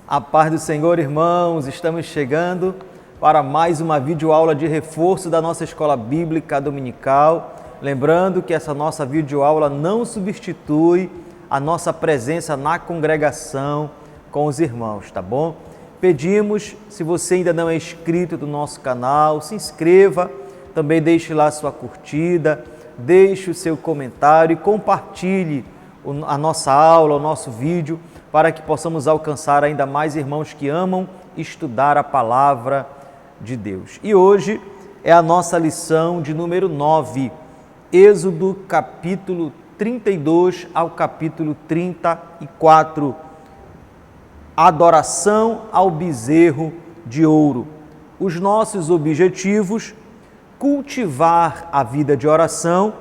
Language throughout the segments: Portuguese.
A paz do Senhor, irmãos, estamos chegando para mais uma videoaula de reforço da nossa Escola Bíblica Dominical. Lembrando que essa nossa videoaula não substitui a nossa presença na congregação com os irmãos, tá bom? Pedimos, se você ainda não é inscrito do nosso canal, se inscreva, também deixe lá sua curtida, deixe o seu comentário e compartilhe a nossa aula, o nosso vídeo, para que possamos alcançar ainda mais irmãos que amam estudar a Palavra de Deus. E hoje é a nossa lição de número 9, Êxodo capítulo 32 ao capítulo 34, Adoração ao bezerro de ouro. Os nossos objetivos: cultivar a vida de oração,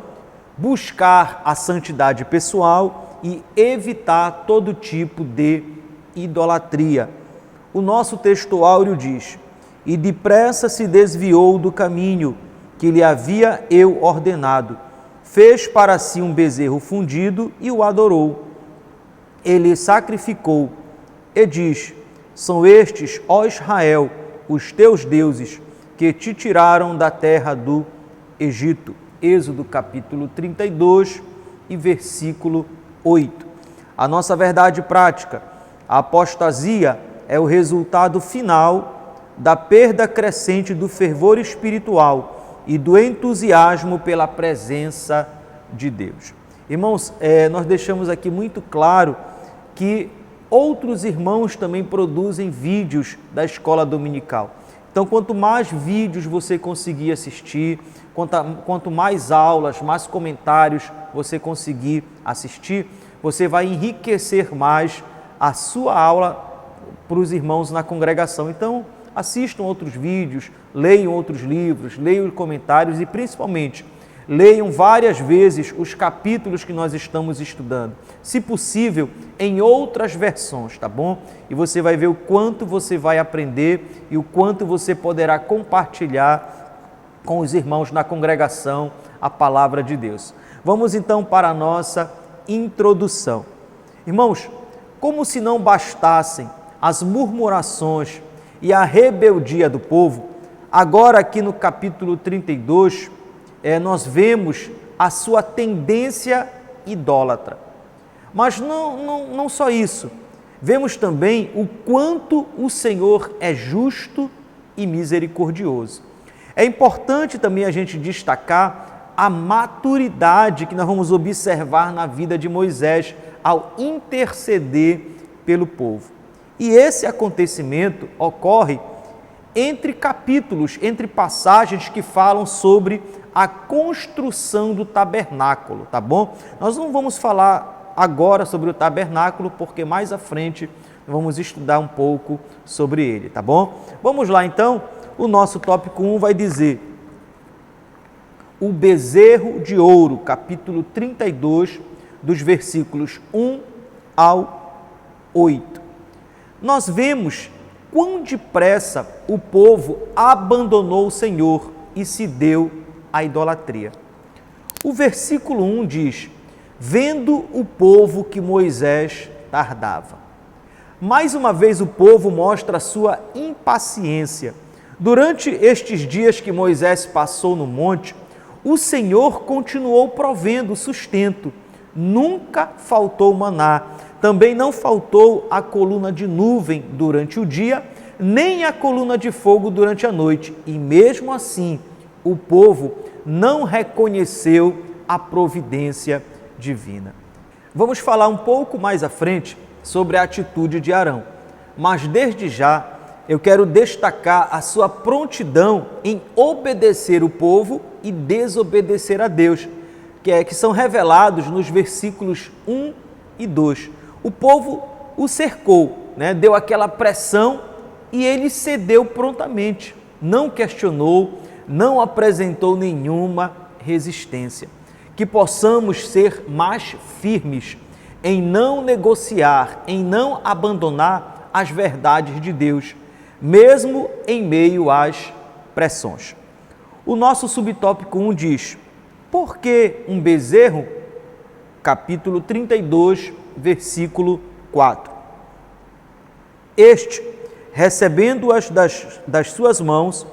buscar a santidade pessoal e evitar todo tipo de idolatria. O nosso texto áureo diz: e depressa se desviou do caminho que lhe havia eu ordenado, fez para si um bezerro fundido e o adorou. Ele sacrificou e diz: são estes, ó Israel, os teus deuses, que te tiraram da terra do Egito. Êxodo capítulo 32 e versículo 8. A nossa verdade prática: a apostasia é o resultado final da perda crescente do fervor espiritual e do entusiasmo pela presença de Deus. Irmãos, nós deixamos aqui muito claro que outros irmãos também produzem vídeos da escola dominical. Então, quanto mais vídeos você conseguir assistir, quanto mais aulas, mais comentários você conseguir assistir, você vai enriquecer mais a sua aula para os irmãos na congregação. Então, assistam outros vídeos, leiam outros livros, leiam comentários e, principalmente, leiam várias vezes os capítulos que nós estamos estudando, se possível, em outras versões, tá bom? E você vai ver o quanto você vai aprender e o quanto você poderá compartilhar com os irmãos na congregação a palavra de Deus. Vamos então para a nossa introdução. Irmãos, como se não bastassem as murmurações e a rebeldia do povo, agora aqui no capítulo 32, nós vemos a sua tendência idólatra. Mas não só isso, vemos também o quanto o Senhor é justo e misericordioso. É importante também a gente destacar a maturidade que nós vamos observar na vida de Moisés ao interceder pelo povo. E esse acontecimento ocorre entre capítulos, entre passagens que falam sobre a construção do tabernáculo, tá bom? Nós não vamos falar agora sobre o tabernáculo, porque mais à frente vamos estudar um pouco sobre ele, tá bom? Vamos lá então, o nosso tópico 1 vai dizer: o bezerro de ouro, capítulo 32, dos versículos 1 ao 8. Nós vemos quão depressa o povo abandonou o Senhor e se deu à idolatria. O versículo 1 diz: vendo o povo que Moisés tardava. Mais uma vez o povo mostra a sua impaciência. Durante estes dias que Moisés passou no monte, o Senhor continuou provendo sustento. Nunca faltou maná. Também não faltou a coluna de nuvem durante o dia, nem a coluna de fogo durante a noite. E mesmo assim, o povo não reconheceu a providência divina. Vamos falar um pouco mais à frente sobre a atitude de Arão, mas desde já eu quero destacar a sua prontidão em obedecer o povo e desobedecer a Deus, que são revelados nos versículos 1 e 2. O povo o cercou, deu aquela pressão e ele cedeu prontamente, não questionou, não apresentou nenhuma resistência. Que possamos ser mais firmes em não negociar, em não abandonar as verdades de Deus, mesmo em meio às pressões. O nosso subtópico 1 diz: por que um bezerro? Capítulo 32, versículo 4. Este, recebendo-as das suas mãos,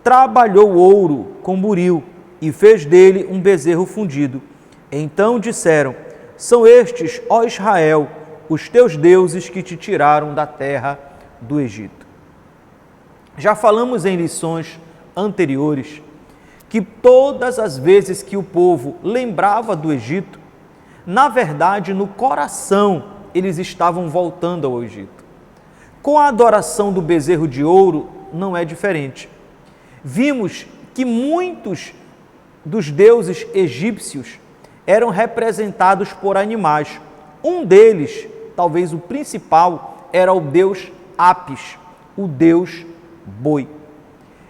trabalhou ouro com buril e fez dele um bezerro fundido. Então disseram: são estes, ó Israel, os teus deuses que te tiraram da terra do Egito. Já falamos em lições anteriores que todas as vezes que o povo lembrava do Egito, na verdade, no coração, eles estavam voltando ao Egito. Com a adoração do bezerro de ouro, não é diferente. Vimos que muitos dos deuses egípcios eram representados por animais. Um deles, talvez o principal, era o deus Apis, o deus boi.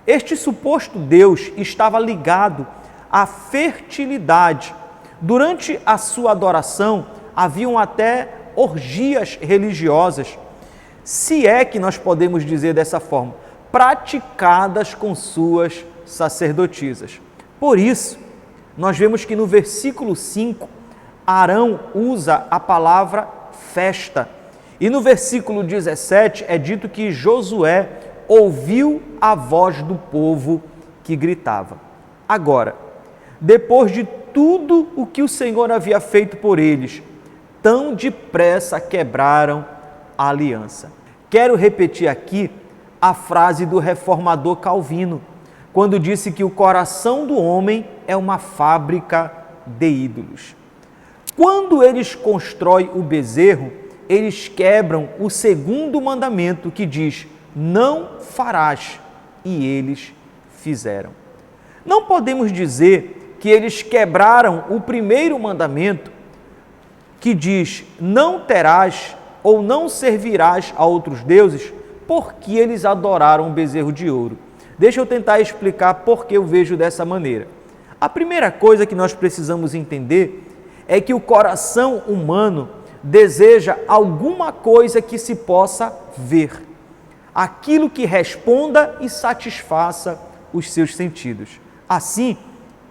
Este suposto deus estava ligado à fertilidade. Durante a sua adoração, haviam até orgias religiosas, se é que nós podemos dizer dessa forma, praticadas com suas sacerdotisas. Por isso, nós vemos que no versículo 5, Arão usa a palavra festa. E no versículo 17 é dito que Josué ouviu a voz do povo que gritava. Agora, depois de tudo o que o Senhor havia feito por eles, tão depressa quebraram a aliança. Quero repetir aqui a frase do reformador Calvino, quando disse que o coração do homem é uma fábrica de ídolos. Quando eles constroem o bezerro, eles quebram o segundo mandamento que diz: não farás, e eles fizeram. Não podemos dizer que eles quebraram o primeiro mandamento, que diz: não terás ou não servirás a outros deuses, porque eles adoraram o bezerro de ouro. Deixa eu tentar explicar por que eu vejo dessa maneira. A primeira coisa que nós precisamos entender é que o coração humano deseja alguma coisa que se possa ver, aquilo que responda e satisfaça os seus sentidos. Assim,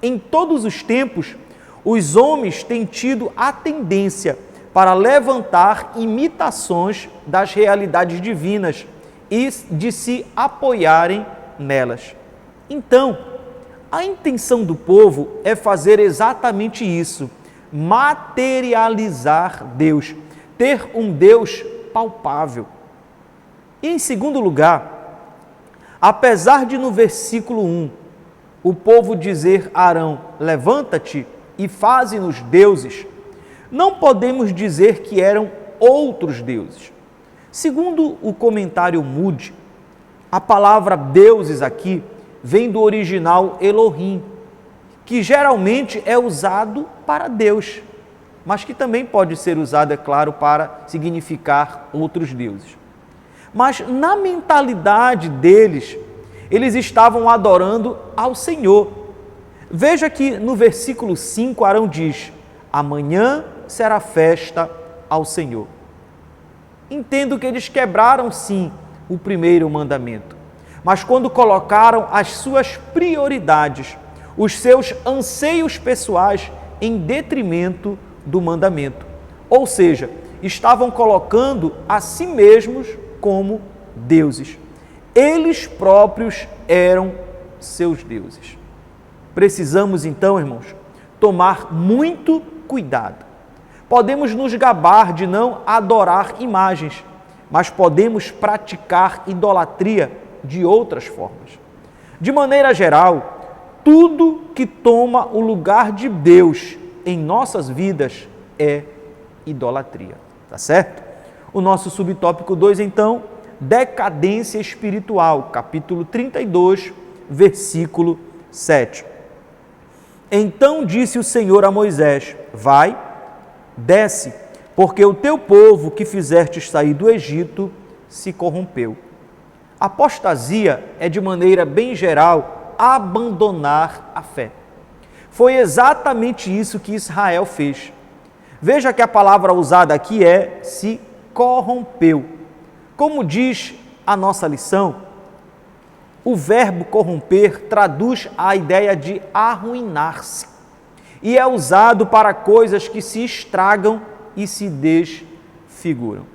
em todos os tempos, os homens têm tido a tendência para levantar imitações das realidades divinas e de se apoiarem nelas. Então, a intenção do povo é fazer exatamente isso, materializar Deus, ter um Deus palpável. E em segundo lugar, apesar de no versículo 1, o povo dizer a Arão: levanta-te e faze-nos deuses, não podemos dizer que eram outros deuses. Segundo o comentário Moody, a palavra deuses aqui vem do original Elohim, que geralmente é usado para Deus, mas que também pode ser usado, é claro, para significar outros deuses. Mas na mentalidade deles, eles estavam adorando ao Senhor. Veja que no versículo 5, Arão diz: amanhã será festa ao Senhor. Entendo que eles quebraram sim o primeiro mandamento, mas quando colocaram as suas prioridades, os seus anseios pessoais em detrimento do mandamento, ou seja, estavam colocando a si mesmos como deuses. Eles próprios eram seus deuses. Precisamos então, irmãos, tomar muito cuidado. Podemos nos gabar de não adorar imagens, mas podemos praticar idolatria de outras formas. De maneira geral, tudo que toma o lugar de Deus em nossas vidas é idolatria, tá certo? O nosso subtópico 2, então, decadência espiritual, capítulo 32, versículo 7. Então disse o Senhor a Moisés: vai, desce, porque o teu povo que fizestes sair do Egito se corrompeu. Apostasia é, de maneira bem geral, abandonar a fé. Foi exatamente isso que Israel fez. Veja que a palavra usada aqui é se corrompeu. Como diz a nossa lição, o verbo corromper traduz a ideia de arruinar-se e é usado para coisas que se estragam e se desfiguram.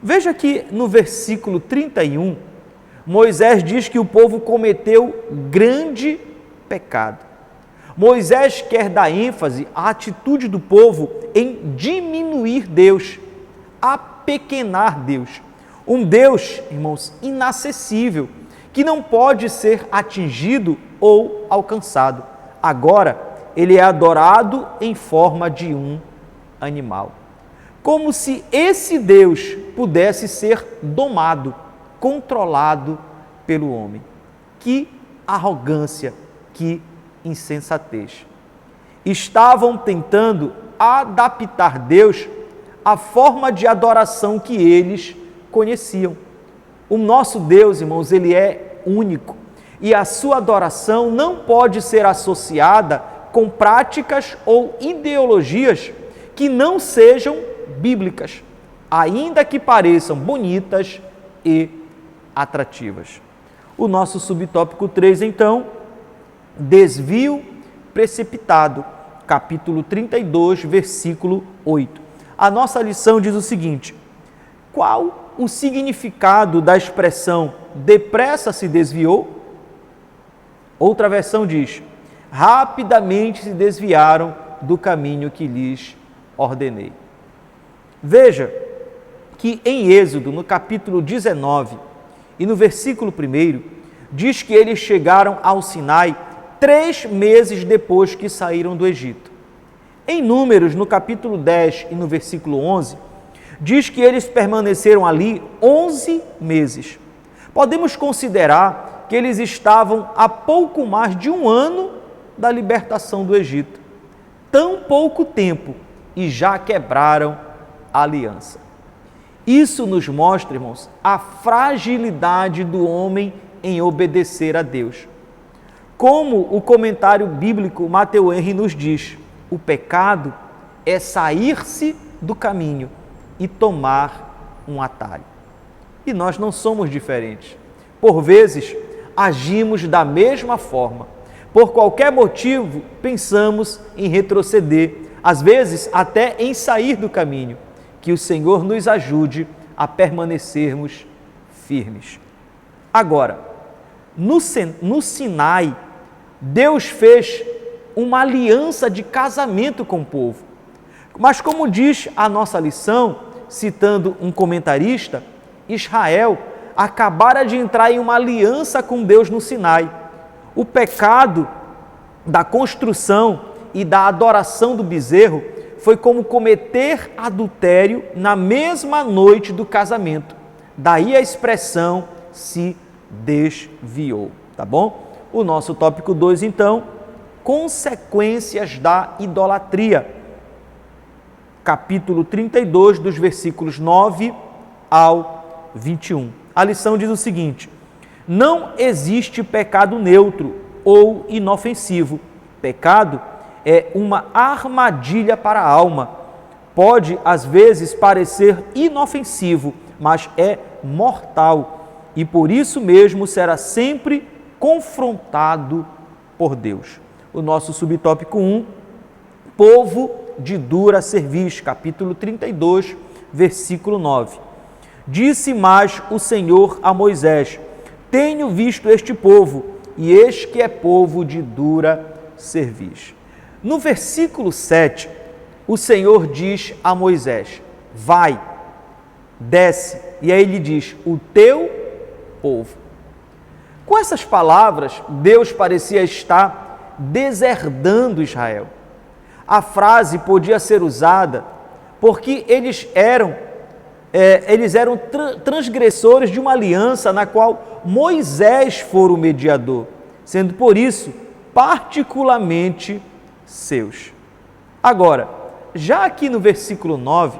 Veja que no versículo 31, Moisés diz que o povo cometeu grande pecado. Moisés quer dar ênfase à atitude do povo em diminuir Deus, apequenar Deus. Um Deus, irmãos, inacessível, que não pode ser atingido ou alcançado. Agora, ele é adorado em forma de um animal. Como se esse Deus pudesse ser domado, controlado pelo homem. Que arrogância, que insensatez. Estavam tentando adaptar Deus à forma de adoração que eles conheciam. O nosso Deus, irmãos, ele é único e a sua adoração não pode ser associada com práticas ou ideologias que não sejam bíblicas, ainda que pareçam bonitas e atrativas. O nosso subtópico 3, então, desvio precipitado, capítulo 32, versículo 8. A nossa lição diz o seguinte: qual o significado da expressão depressa se desviou? Outra versão diz: rapidamente se desviaram do caminho que lhes ordenei. Veja que em Êxodo, no capítulo 19 e no versículo 1, diz que eles chegaram ao Sinai 3 meses depois que saíram do Egito. Em Números, no capítulo 10 e no versículo 11, diz que eles permaneceram ali 11 meses. Podemos considerar que eles estavam há pouco mais de um ano da libertação do Egito. Tão pouco tempo e já quebraram a aliança. Isso nos mostra, irmãos, a fragilidade do homem em obedecer a Deus. Como o comentário bíblico Matthew Henry nos diz, o pecado é sair-se do caminho e tomar um atalho. E nós não somos diferentes. Por vezes, agimos da mesma forma. Por qualquer motivo, pensamos em retroceder, às vezes até em sair do caminho. Que o Senhor nos ajude a permanecermos firmes. Agora, no Sinai, Deus fez uma aliança de casamento com o povo. Mas como diz a nossa lição, citando um comentarista, Israel acabara de entrar em uma aliança com Deus no Sinai. O pecado da construção e da adoração do bezerro foi como cometer adultério na mesma noite do casamento. Daí a expressão se desviou, tá bom? O nosso tópico 2, então, consequências da idolatria. Capítulo 32, dos versículos 9 ao 21. A lição diz o seguinte: não existe pecado neutro ou inofensivo. Pecado é uma armadilha para a alma. Pode, às vezes, parecer inofensivo, mas é mortal e por isso mesmo será sempre confrontado por Deus. O nosso subtópico 1, povo de dura cerviz, capítulo 32, versículo 9. Disse mais o Senhor a Moisés: tenho visto este povo, e eis que é povo de dura cerviz. No versículo 7, o Senhor diz a Moisés: vai, desce, e aí ele diz: o teu povo. Com essas palavras, Deus parecia estar deserdando Israel. A frase podia ser usada porque eles eram transgressores de uma aliança na qual Moisés fora o mediador, sendo por isso particularmente seus. Agora, já aqui no versículo 9,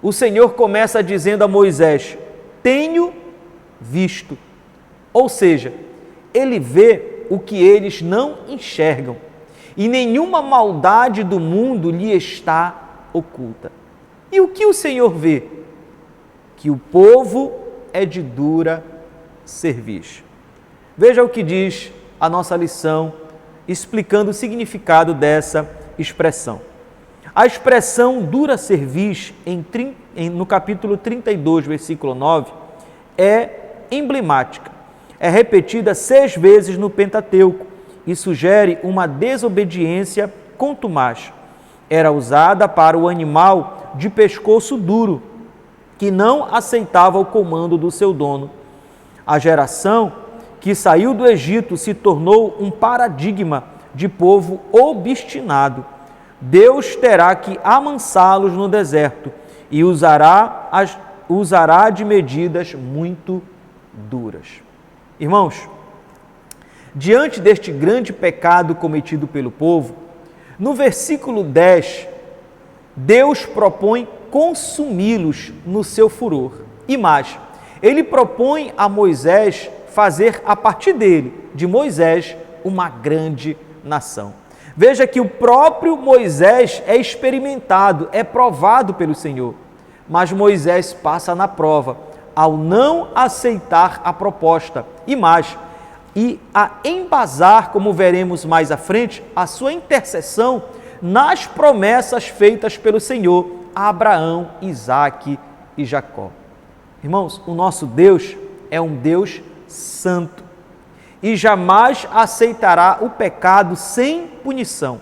o Senhor começa dizendo a Moisés: tenho visto. Ou seja, ele vê o que eles não enxergam e nenhuma maldade do mundo lhe está oculta. E o que o Senhor vê? Que o povo é de dura cerviz. Veja o que diz a nossa lição, explicando o significado dessa expressão. A expressão dura cerviz, no capítulo 32, versículo 9, é emblemática. É repetida 6 vezes no Pentateuco e sugere uma desobediência contumaz. Era usada para o animal de pescoço duro, que não aceitava o comando do seu dono. A geração que saiu do Egito se tornou um paradigma de povo obstinado. Deus terá que amansá-los no deserto e usará de medidas muito duras. Irmãos, diante deste grande pecado cometido pelo povo, no versículo 10, Deus propõe consumi-los no seu furor. E mais, ele propõe a Moisés fazer a partir dele, de Moisés, uma grande nação. Veja que o próprio Moisés é experimentado, é provado pelo Senhor. Mas Moisés passa na prova ao não aceitar a proposta e mais, e a embasar, como veremos mais à frente, a sua intercessão nas promessas feitas pelo Senhor a Abraão, Isaque e Jacó. Irmãos, o nosso Deus é um Deus santo e jamais aceitará o pecado sem punição.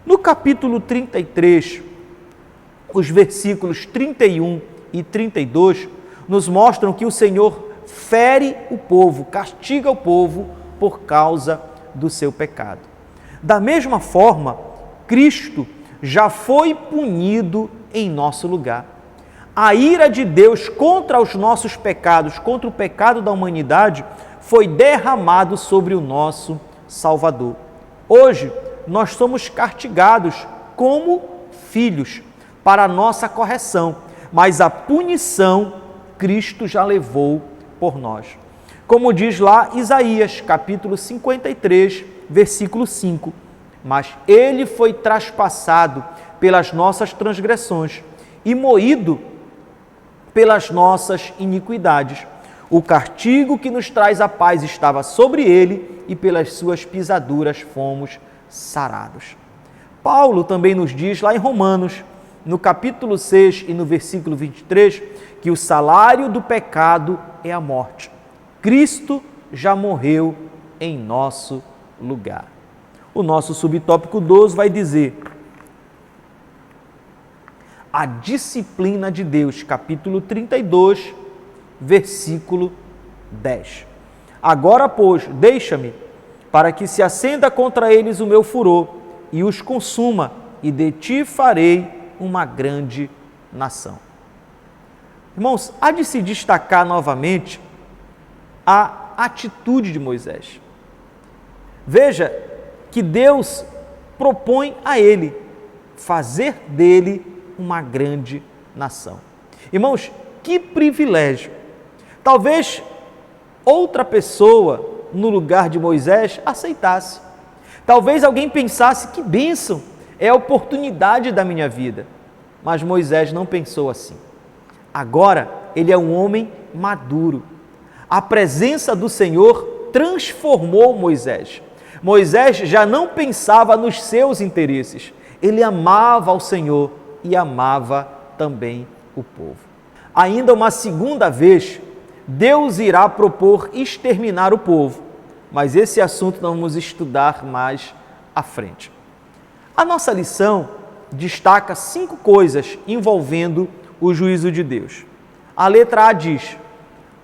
No capítulo 33, os versículos 31 e 32 nos mostram que o Senhor fere o povo, castiga o povo por causa do seu pecado. Da mesma forma, Cristo já foi punido em nosso lugar. A ira de Deus contra os nossos pecados, contra o pecado da humanidade, foi derramado sobre o nosso Salvador. Hoje, nós somos castigados como filhos para a nossa correção, mas a punição Cristo já levou por nós. Como diz lá Isaías, capítulo 53, versículo 5, mas ele foi traspassado pelas nossas transgressões e moído pelas nossas iniquidades. O castigo que nos traz a paz estava sobre ele e pelas suas pisaduras fomos sarados. Paulo também nos diz lá em Romanos, no capítulo 6 e no versículo 23, que o salário do pecado é a morte. Cristo já morreu em nosso lugar. O nosso subtópico 12 vai dizer: a disciplina de Deus, capítulo 32, versículo 10. Agora, pois, deixa-me, para que se acenda contra eles o meu furor e os consuma, e de ti farei uma grande nação. Irmãos, há de se destacar novamente a atitude de Moisés. Veja que Deus propõe a ele fazer dele uma grande nação. Irmãos, que privilégio! Talvez outra pessoa no lugar de Moisés aceitasse. Talvez alguém pensasse: que bênção, é a oportunidade da minha vida. Mas Moisés não pensou assim. Agora ele é um homem maduro. A presença do Senhor transformou Moisés. Moisés já não pensava nos seus interesses. Ele amava ao Senhor e amava também o povo. Ainda uma segunda vez, Deus irá propor exterminar o povo, mas esse assunto nós vamos estudar mais à frente. A nossa lição destaca 5 coisas envolvendo o juízo de Deus. A letra A diz: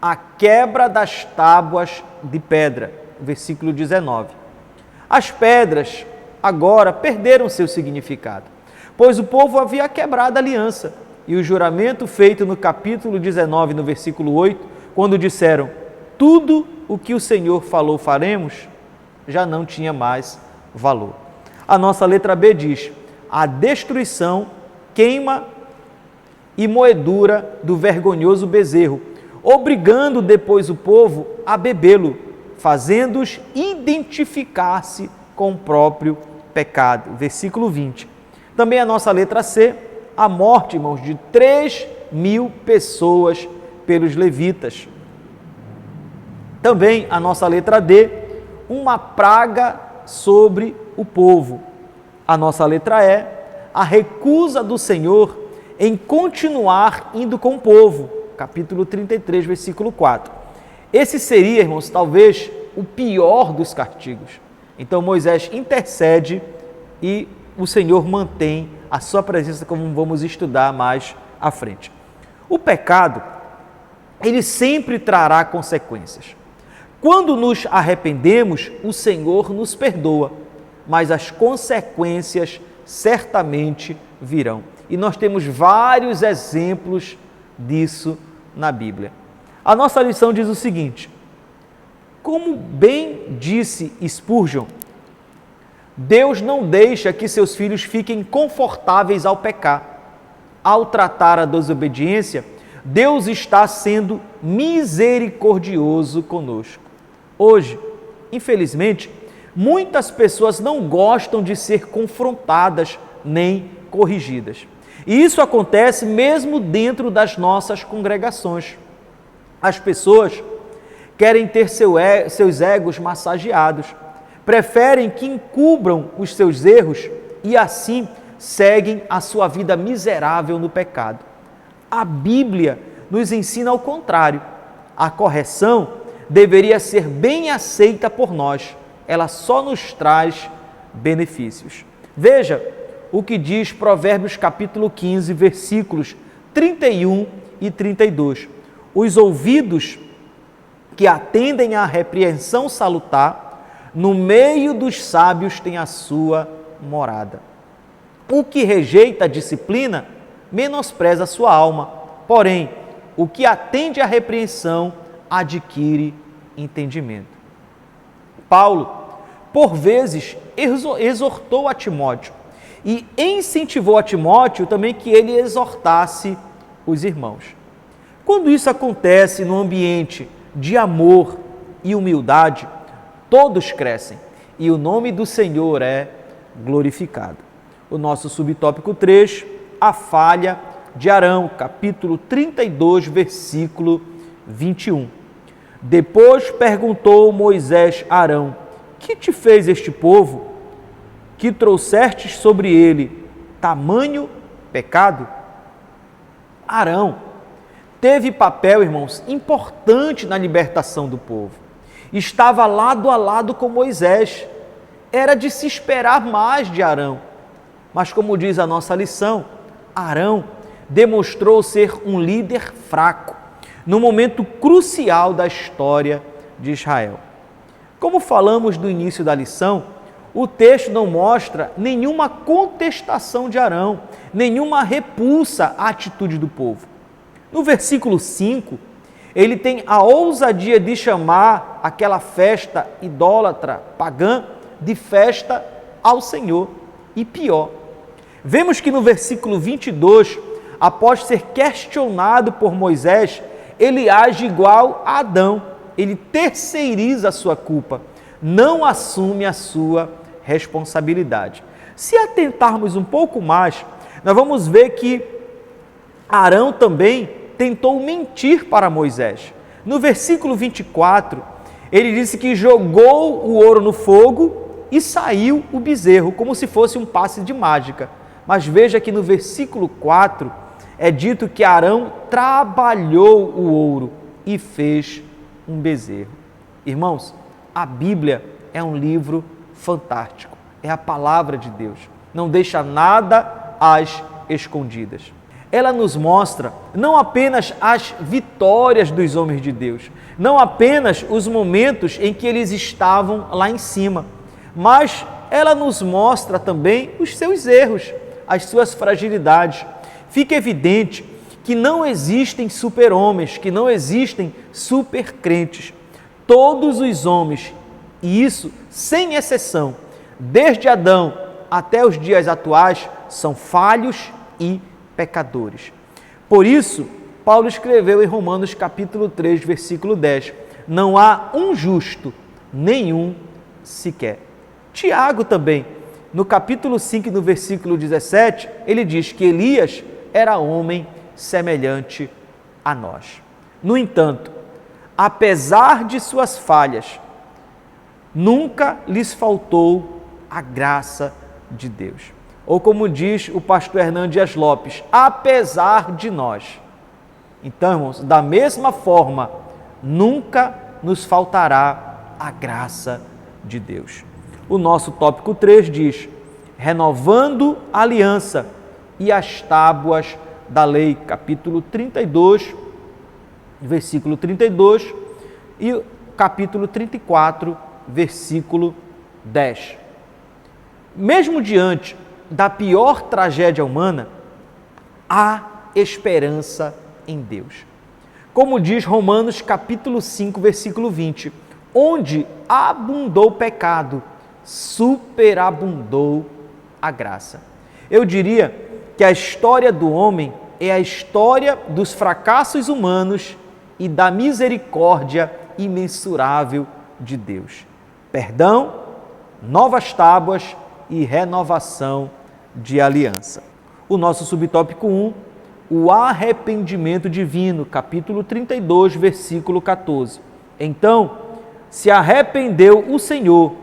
a quebra das tábuas de pedra, versículo 19. As pedras agora perderam seu significado, pois o povo havia quebrado a aliança, e o juramento feito no capítulo 19, no versículo 8, quando disseram: tudo o que o Senhor falou faremos, já não tinha mais valor. A nossa letra B diz: a destruição, queima e moedura do vergonhoso bezerro, obrigando depois o povo a bebê-lo, fazendo-os identificar-se com o próprio pecado. Versículo 20. Também a nossa letra C, a morte, irmãos, de 3.000 pessoas pelos levitas. Também a nossa letra D, uma praga sobre o povo. A nossa letra E, a recusa do Senhor em continuar indo com o povo. Capítulo 33, versículo 4. Esse seria, irmãos, talvez o pior dos castigos. Então Moisés intercede e o Senhor mantém a sua presença, como vamos estudar mais à frente. O pecado, ele sempre trará consequências. Quando nos arrependemos, o Senhor nos perdoa, mas as consequências certamente virão. E nós temos vários exemplos disso na Bíblia. A nossa lição diz o seguinte: como bem disse Spurgeon, Deus não deixa que seus filhos fiquem confortáveis ao pecar. Ao tratar a desobediência, Deus está sendo misericordioso conosco. Hoje, infelizmente, muitas pessoas não gostam de ser confrontadas nem corrigidas. E isso acontece mesmo dentro das nossas congregações. As pessoas querem ter seus egos massageados, preferem que encubram os seus erros e assim seguem a sua vida miserável no pecado. A Bíblia nos ensina ao contrário. A correção deveria ser bem aceita por nós. Ela só nos traz benefícios. Veja o que diz Provérbios capítulo 15, versículos 31 e 32. Os ouvidos que atendem à repreensão salutar, no meio dos sábios tem a sua morada. O que rejeita a disciplina, menospreza a sua alma. Porém, o que atende à repreensão, adquire entendimento. Paulo, por vezes, exortou a Timóteo e incentivou a Timóteo também que ele exortasse os irmãos. Quando isso acontece no ambiente de amor e humildade, todos crescem e o nome do Senhor é glorificado. O nosso subtópico 3, a falha de Arão, capítulo 32, versículo 21. Depois perguntou Moisés a Arão: que te fez este povo, que trouxestes sobre ele tamanho pecado? Arão teve papel, irmãos, importante na libertação do povo. Estava lado a lado com Moisés. Era de se esperar mais de Arão. Mas como diz a nossa lição, Arão demonstrou ser um líder fraco no momento crucial da história de Israel. Como falamos no início da lição, o texto não mostra nenhuma contestação de Arão, nenhuma repulsa à atitude do povo. No versículo 5, ele tem a ousadia de chamar aquela festa idólatra, pagã, de festa ao Senhor. E pior, vemos que no versículo 22, após ser questionado por Moisés, ele age igual a Adão, ele terceiriza a sua culpa, não assume a sua responsabilidade. Se atentarmos um pouco mais, nós vamos ver que Arão também tentou mentir para Moisés. No versículo 24, ele disse que jogou o ouro no fogo e saiu o bezerro, como se fosse um passe de mágica. Mas veja que no versículo 4 é dito que Arão trabalhou o ouro e fez um bezerro. Irmãos, a Bíblia é um livro fantástico, é a palavra de Deus, não deixa nada às escondidas. Ela nos mostra não apenas as vitórias dos homens de Deus, não apenas os momentos em que eles estavam lá em cima, mas ela nos mostra também os seus erros, as suas fragilidades. Fica evidente que não existem super-homens, que não existem super-crentes. Todos os homens, e isso sem exceção, desde Adão até os dias atuais, são falhos e pecadores. Por isso, Paulo escreveu em Romanos capítulo 3, versículo 10, não há um justo, nenhum sequer. Tiago também, no capítulo 5, no versículo 17, ele diz que Elias era homem semelhante a nós. No entanto, apesar de suas falhas, nunca lhes faltou a graça de Deus. Ou como diz o pastor Hernando Dias Lopes, apesar de nós. Então, irmãos, da mesma forma, nunca nos faltará a graça de Deus. O nosso tópico 3 diz, renovando a aliança e as tábuas da lei, capítulo 32, versículo 32 e capítulo 34, versículo 10. Mesmo diante da pior tragédia humana, há esperança em Deus. Como diz Romanos capítulo 5, versículo 20, onde abundou o pecado, superabundou a graça. Eu diria que a história do homem é a história dos fracassos humanos e da misericórdia imensurável de Deus. Perdão, novas tábuas e renovação de aliança. O nosso subtópico 1, o arrependimento divino, capítulo 32, versículo 14. Então, se arrependeu o Senhor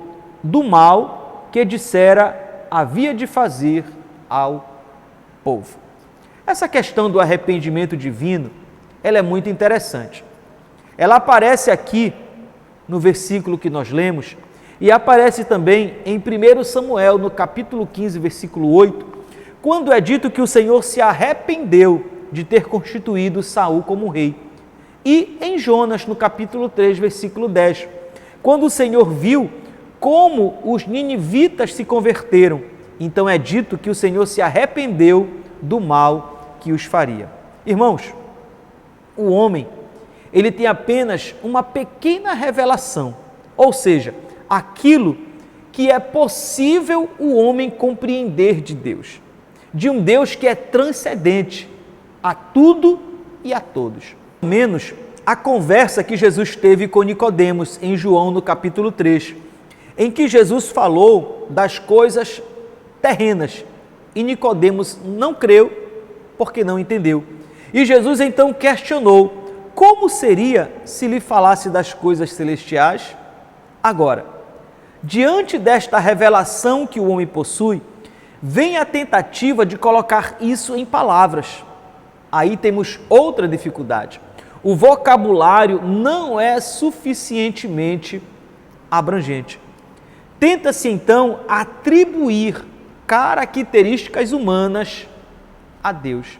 do mal que dissera havia de fazer ao povo. Essa questão do arrependimento divino, ela é muito interessante. Ela aparece aqui no versículo que nós lemos e aparece também em 1 Samuel, no capítulo 15, versículo 8, quando é dito que o Senhor se arrependeu de ter constituído Saul como rei. E em Jonas, no capítulo 3, versículo 10, quando o Senhor viu como os ninivitas se converteram, então é dito que o Senhor se arrependeu do mal que os faria. Irmãos, o homem, ele tem apenas uma pequena revelação, ou seja, aquilo que é possível o homem compreender de Deus, de um Deus que é transcendente a tudo e a todos. Menos a conversa que Jesus teve com Nicodemos em João no capítulo 3, em que Jesus falou das coisas terrenas e Nicodemos não creu porque não entendeu. E Jesus então questionou como seria se lhe falasse das coisas celestiais. Agora, diante desta revelação que o homem possui, vem a tentativa de colocar isso em palavras. Aí temos outra dificuldade. O vocabulário não é suficientemente abrangente. Tenta-se então atribuir características humanas a Deus.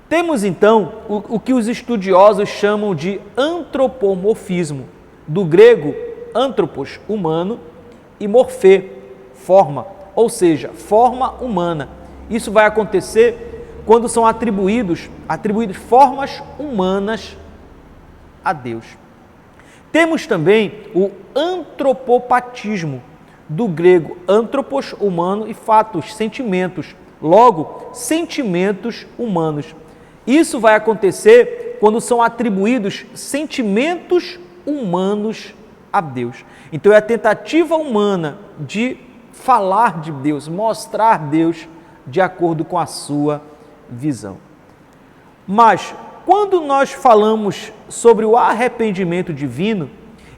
Temos então o que os estudiosos chamam de antropomorfismo, do grego antropos, humano, e morfê, forma, ou seja, forma humana. Isso vai acontecer quando são atribuídos formas humanas a Deus. Temos também o antropopatismo, do grego antropos, humano, e fatos, sentimentos, logo, sentimentos humanos. Isso vai acontecer quando são atribuídos sentimentos humanos a Deus. Então é a tentativa humana de falar de Deus, mostrar Deus de acordo com a sua visão. Mas quando nós falamos sobre o arrependimento divino,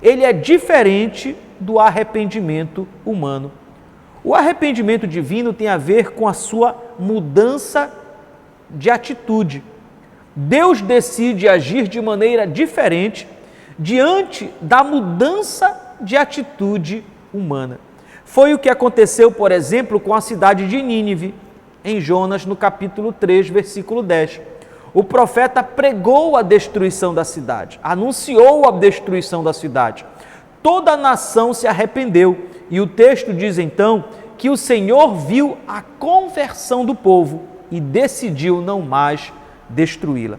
ele é diferente do arrependimento humano. O arrependimento divino tem a ver com a sua mudança de atitude. Deus decide agir de maneira diferente diante da mudança de atitude humana. Foi o que aconteceu, por exemplo, com a cidade de Nínive, em Jonas, no capítulo 3, versículo 10. O profeta pregou a destruição da cidade, anunciou a destruição da cidade. Toda a nação se arrependeu e o texto diz então que o Senhor viu a conversão do povo e decidiu não mais destruí-la.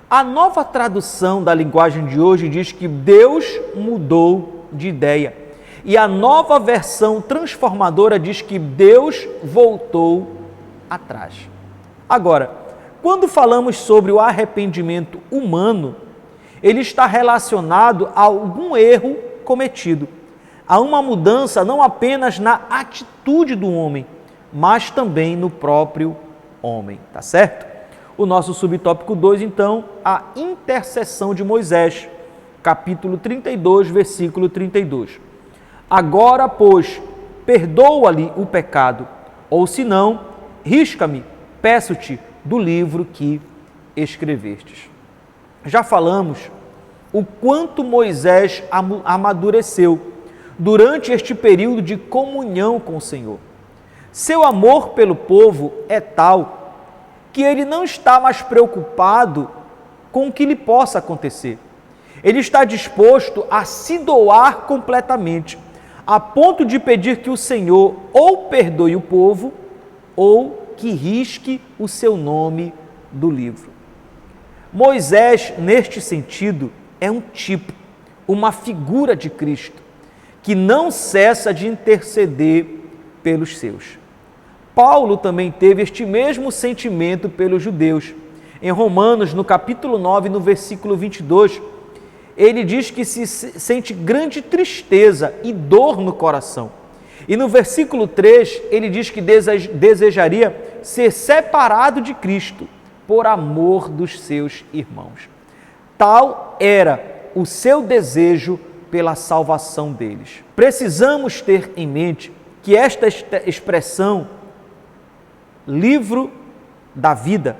A nova tradução da linguagem de hoje diz que Deus mudou de ideia. E a nova versão transformadora diz que Deus voltou atrás. Agora, quando falamos sobre o arrependimento humano, ele está relacionado a algum erro cometido, a uma mudança não apenas na atitude do homem, mas também no próprio homem, tá certo? O nosso subtópico 2, então, a intercessão de Moisés, capítulo 32, versículo 32. Agora, pois, perdoa-lhe o pecado, ou se não, risca-me, peço-te, do livro que escrevestes. Já falamos o quanto Moisés amadureceu durante este período de comunhão com o Senhor. Seu amor pelo povo é tal que ele não está mais preocupado com o que lhe possa acontecer. Ele está disposto a se doar completamente, a ponto de pedir que o Senhor ou perdoe o povo ou que risque o seu nome do livro. Moisés, neste sentido, é um tipo, uma figura de Cristo, que não cessa de interceder pelos seus. Paulo também teve este mesmo sentimento pelos judeus. Em Romanos, no capítulo 9, no versículo 22, ele diz que se sente grande tristeza e dor no coração. E no versículo 3, ele diz que desejaria ser separado de Cristo por amor dos seus irmãos. Tal era o seu desejo pela salvação deles. Precisamos ter em mente que esta expressão, livro da vida,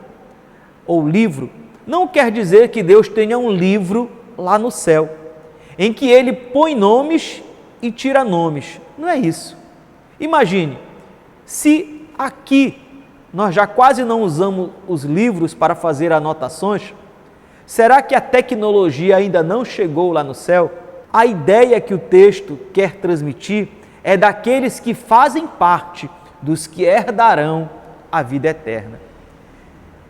ou livro, não quer dizer que Deus tenha um livro lá no céu, em que Ele põe nomes e tira nomes. Não é isso. Imagine, se aqui nós já quase não usamos os livros para fazer anotações, será que a tecnologia ainda não chegou lá no céu? A ideia que o texto quer transmitir é daqueles que fazem parte dos que herdarão a vida eterna.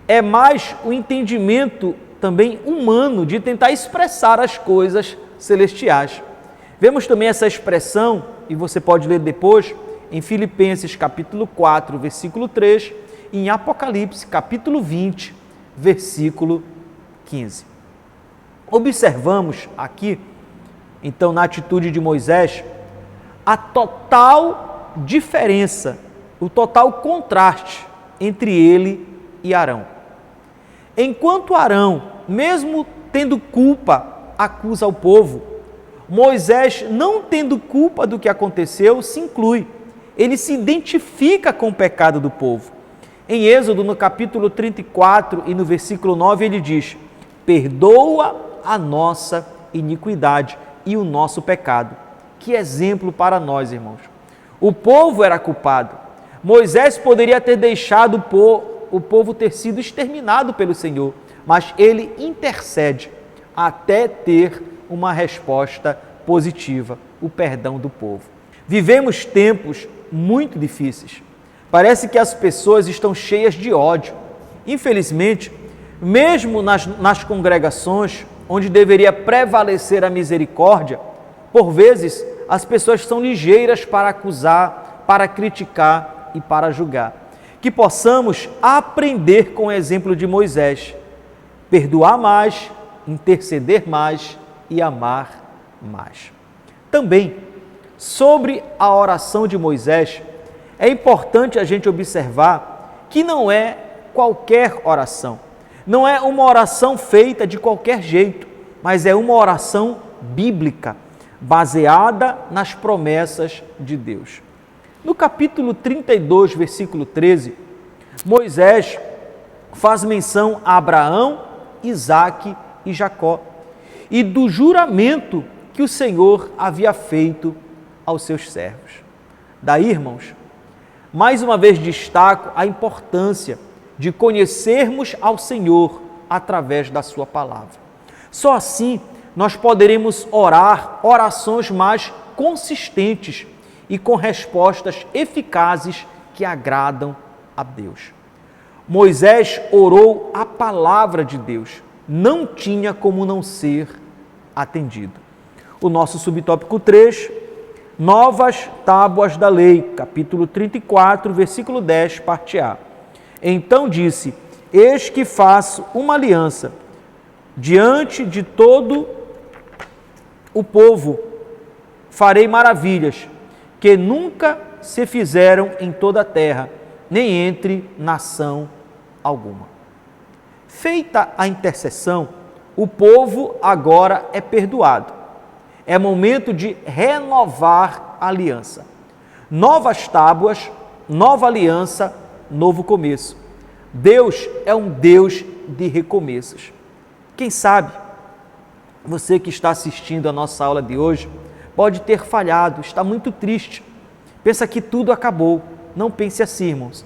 É mais o entendimento também humano de tentar expressar as coisas celestiais. Vemos também essa expressão, e você pode ler depois, em Filipenses capítulo 4, versículo 3, e em Apocalipse capítulo 20, versículo 15. Observamos aqui, então, na atitude de Moisés, a total diferença, o total contraste entre ele e Arão. Enquanto Arão, mesmo tendo culpa, acusa o povo, Moisés, não tendo culpa do que aconteceu, se inclui. Ele se identifica com o pecado do povo. Em Êxodo, no capítulo 34 e no versículo 9, ele diz: perdoa a nossa iniquidade e o nosso pecado. Que exemplo para nós, irmãos. O povo era culpado. Moisés poderia ter deixado o povo ter sido exterminado pelo Senhor, mas ele intercede até ter uma resposta positiva, o perdão do povo. Vivemos tempos muito difíceis. Parece que as pessoas estão cheias de ódio. Infelizmente, mesmo nas congregações onde deveria prevalecer a misericórdia, por vezes as pessoas são ligeiras para acusar, para criticar e para julgar. Que possamos aprender com o exemplo de Moisés, perdoar mais, interceder mais e amar mais. Também, sobre a oração de Moisés, é importante a gente observar que não é qualquer oração, não é uma oração feita de qualquer jeito, mas é uma oração bíblica, baseada nas promessas de Deus. No capítulo 32, versículo 13, Moisés faz menção a Abraão, Isaque e Jacó e do juramento que o Senhor havia feito aos seus servos. Daí, irmãos, mais uma vez destaco a importância de conhecermos ao Senhor através da sua palavra. Só assim nós poderemos orar orações mais consistentes e com respostas eficazes que agradam a Deus. Moisés orou a palavra de Deus, não tinha como não ser atendido. O nosso subtópico 3, novas tábuas da lei, capítulo 34, versículo 10, parte A. Então disse: eis que faço uma aliança diante de todo o povo, farei maravilhas que nunca se fizeram em toda a terra, nem entre nação alguma. Feita a intercessão, o povo agora é perdoado. É momento de renovar a aliança. Novas tábuas nova aliança, novo começo. Deus é um Deus de recomeços. Quem sabe, você que está assistindo a nossa aula de hoje, pode ter falhado, está muito triste, pensa que tudo acabou. Não pense assim, irmãos.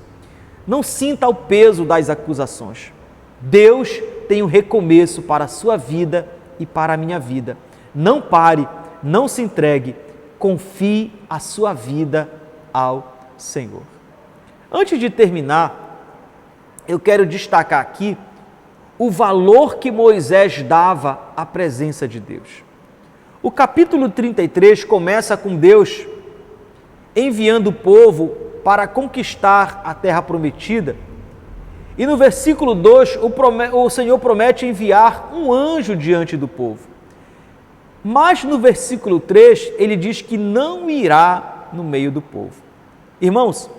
Não sinta o peso das acusações. Deus tem um recomeço para a sua vida e para a minha vida. Não pare, não se entregue, confie a sua vida ao Senhor. Antes de terminar, eu quero destacar aqui o valor que Moisés dava à presença de Deus. O capítulo 33 começa com Deus enviando o povo para conquistar a terra prometida. E no versículo 2, o Senhor promete enviar um anjo diante do povo. Mas no versículo 3, ele diz que não irá no meio do povo. Irmãos,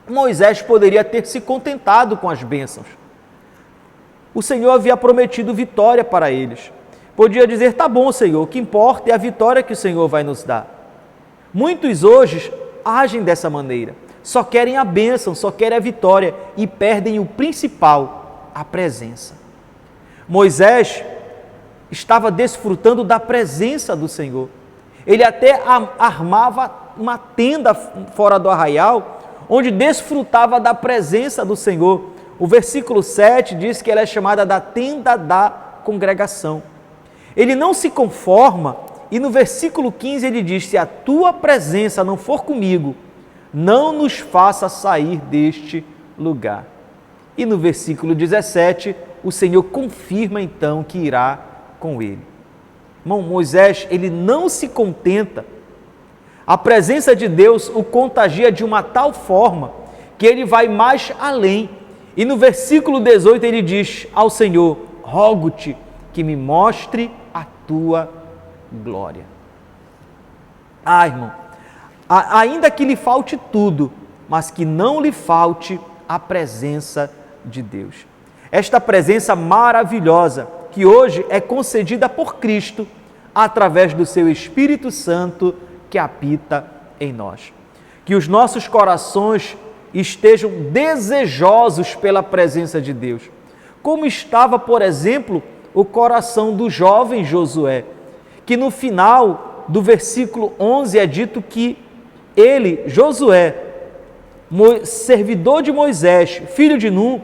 Moisés poderia ter se contentado com as bênçãos. O Senhor havia prometido vitória para eles. Podia dizer, tá bom, Senhor, o que importa é a vitória que o Senhor vai nos dar. Muitos hoje agem dessa maneira. Só querem a bênção, só querem a vitória e perdem o principal, a presença. Moisés estava desfrutando da presença do Senhor. Ele até armava uma tenda fora do arraial, onde desfrutava da presença do Senhor. O versículo 7 diz que ela é chamada da tenda da congregação. Ele não se conforma e no versículo 15 ele diz, se a tua presença não for comigo, não nos faça sair deste lugar. E no versículo 17, o Senhor confirma então que irá com ele. Irmão, Moisés, ele não se contenta. A presença de Deus o contagia de uma tal forma que ele vai mais além. E no versículo 18 ele diz ao Senhor, rogo-te que me mostre a tua glória. Irmão, ainda que lhe falte tudo, mas que não lhe falte a presença de Deus. Esta presença maravilhosa que hoje é concedida por Cristo através do seu Espírito Santo que habita em nós. Que os nossos corações estejam desejosos pela presença de Deus, como estava, por exemplo, o coração do jovem Josué, que no final do versículo 11 é dito que ele, Josué, servidor de Moisés, filho de Nun,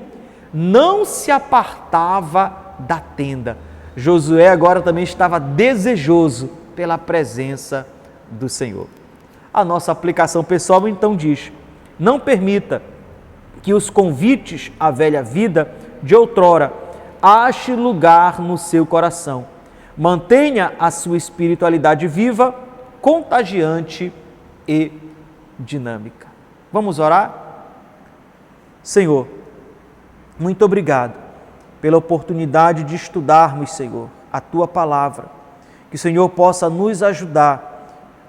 não se apartava da tenda. Josué agora também estava desejoso pela presença do Senhor. A nossa aplicação pessoal então diz, não permita que os convites à velha vida de outrora ache lugar no seu coração. Mantenha a sua espiritualidade viva, contagiante e dinâmica. Vamos orar? Senhor, muito obrigado pela oportunidade de estudarmos, Senhor, a Tua Palavra. Que o Senhor possa nos ajudar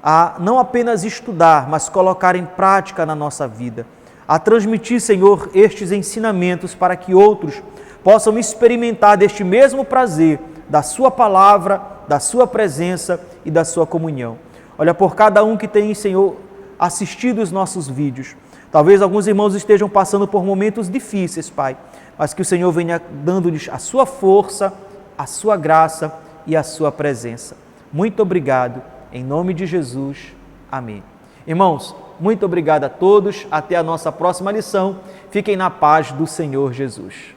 a não apenas estudar, mas colocar em prática na nossa vida. A transmitir, Senhor, estes ensinamentos para que outros possam experimentar deste mesmo prazer da Sua Palavra, da Sua presença e da Sua comunhão. Olha por cada um que tem, Senhor, assistido os nossos vídeos. Talvez alguns irmãos estejam passando por momentos difíceis, Pai, mas que o Senhor venha dando-lhes a Sua força, a Sua graça e a Sua presença. Muito obrigado, em nome de Jesus. Amém. Irmãos, muito obrigado a todos. Até a nossa próxima lição. Fiquem na paz do Senhor Jesus.